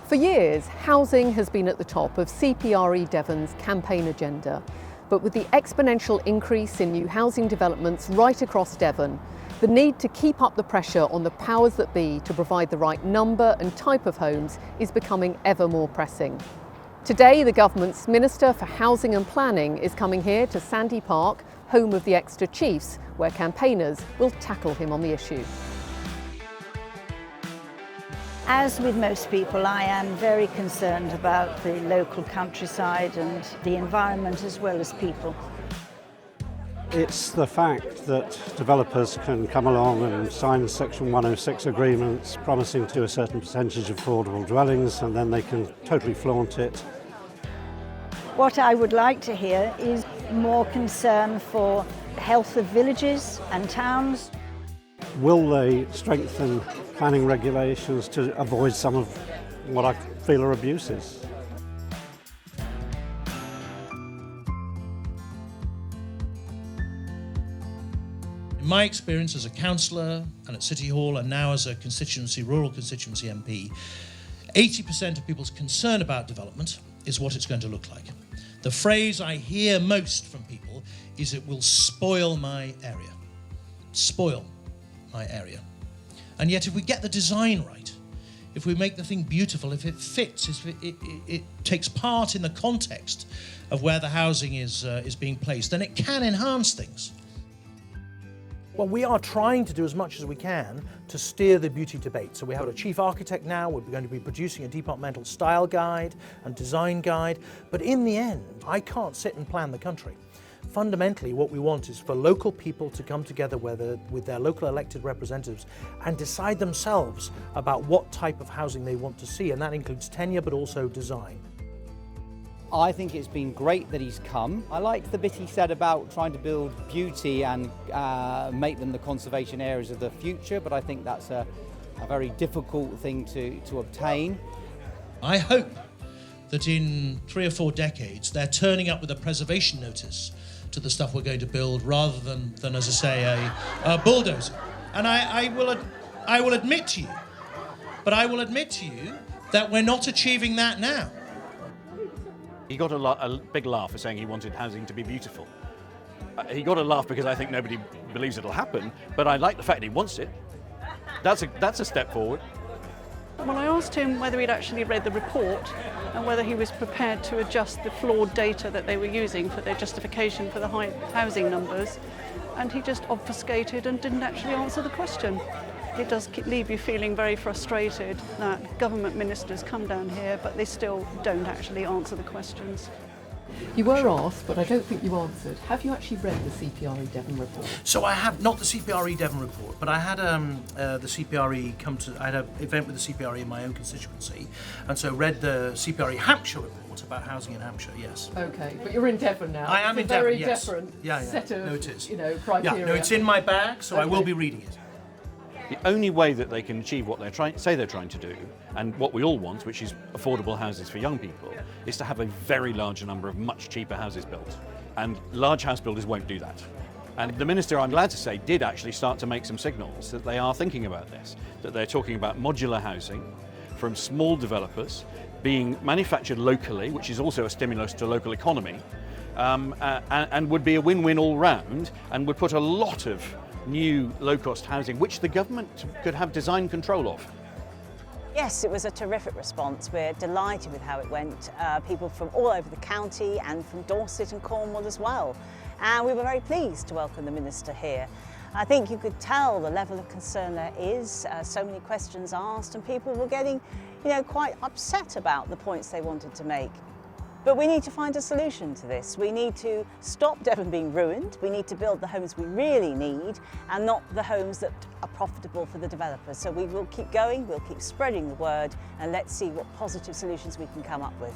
For years, housing has been at the top of CPRE Devon's campaign agenda. But with the exponential increase in new housing developments right across Devon, the need to keep up the pressure on the powers that be to provide the right number and type of homes is becoming ever more pressing. Today, the government's Minister for Housing and Planning is coming here to Sandy Park, home of the Exeter Chiefs, where campaigners will tackle him on the issue. As with most people, I am very concerned about the local countryside and the environment as well as people. It's the fact that developers can come along and sign Section 106 agreements promising to a certain percentage of affordable dwellings, and then they can totally flaunt it. What I would like to hear is more concern for the health of villages and towns. Will they strengthen planning regulations to avoid some of what I feel are abuses? In my experience as a councillor and at City Hall and now as a rural constituency MP, 80% of people's concern about development is what it's going to look like. The phrase I hear most from people is it will spoil my area. Spoil my area. And yet if we get the design right, if we make the thing beautiful, if it fits, if it takes part in the context of where the housing is being placed, then it can enhance things. Well, we are trying to do as much as we can to steer the beauty debate. So we have a chief architect now, we're going to be producing a departmental style guide and design guide, but in the end, I can't sit and plan the country. Fundamentally, what we want is for local people to come together with their local elected representatives and decide themselves about what type of housing they want to see, and that includes tenure but also design. I think it's been great that he's come. I like the bit he said about trying to build beauty and make them the conservation areas of the future, but I think that's a very difficult thing to obtain. I hope that in 3 or 4 decades they're turning up with a preservation notice to the stuff we're going to build rather than as I say, a bulldozer. And I will admit to you that we're not achieving that now. He got a big laugh for saying he wanted housing to be beautiful. He got a laugh because I think nobody believes it'll happen, but I like the fact he wants it. That's a step forward. Well, I asked him whether he'd actually read the report and whether he was prepared to adjust the flawed data that they were using for their justification for the high housing numbers, and he just obfuscated and didn't actually answer the question. It does leave you feeling very frustrated that government ministers come down here, but they still don't actually answer the questions. You were asked, but I don't think you answered. Have you actually read the CPRE Devon report? So I have not the CPRE Devon report, but I had the CPRE I had an event with the CPRE in my own constituency, and so read the CPRE Hampshire report about housing in Hampshire. Yes. Okay, but you're in Devon now. I am in Devon. Devon. Yes. Very different set of criteria. Yeah, no, it's in my bag, so I will be reading it. The only way that they can achieve what they're trying to do, and what we all want, which is affordable houses for young people, is to have a very large number of much cheaper houses built. And large house builders won't do that. And the Minister, I'm glad to say, did actually start to make some signals that they are thinking about this, that they're talking about modular housing from small developers being manufactured locally, which is also a stimulus to local economy, and would be a win-win all round, and would put a lot of new low-cost housing, which the government could have design control of. Yes, it was a terrific response. We're delighted with how it went. People from all over the county and from Dorset and Cornwall as well. And we were very pleased to welcome the Minister here. I think you could tell the level of concern there is, so many questions asked, and people were getting, quite upset about the points they wanted to make. But we need to find a solution to this. We need to stop Devon being ruined. We need to build the homes we really need and not the homes that are profitable for the developers. So we will keep going, we'll keep spreading the word, and let's see what positive solutions we can come up with.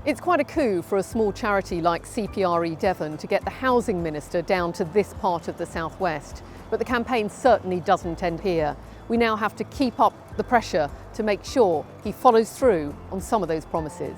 It's quite a coup for a small charity like CPRE Devon to get the housing minister down to this part of the southwest. But the campaign certainly doesn't end here. We now have to keep up the pressure to make sure he follows through on some of those promises.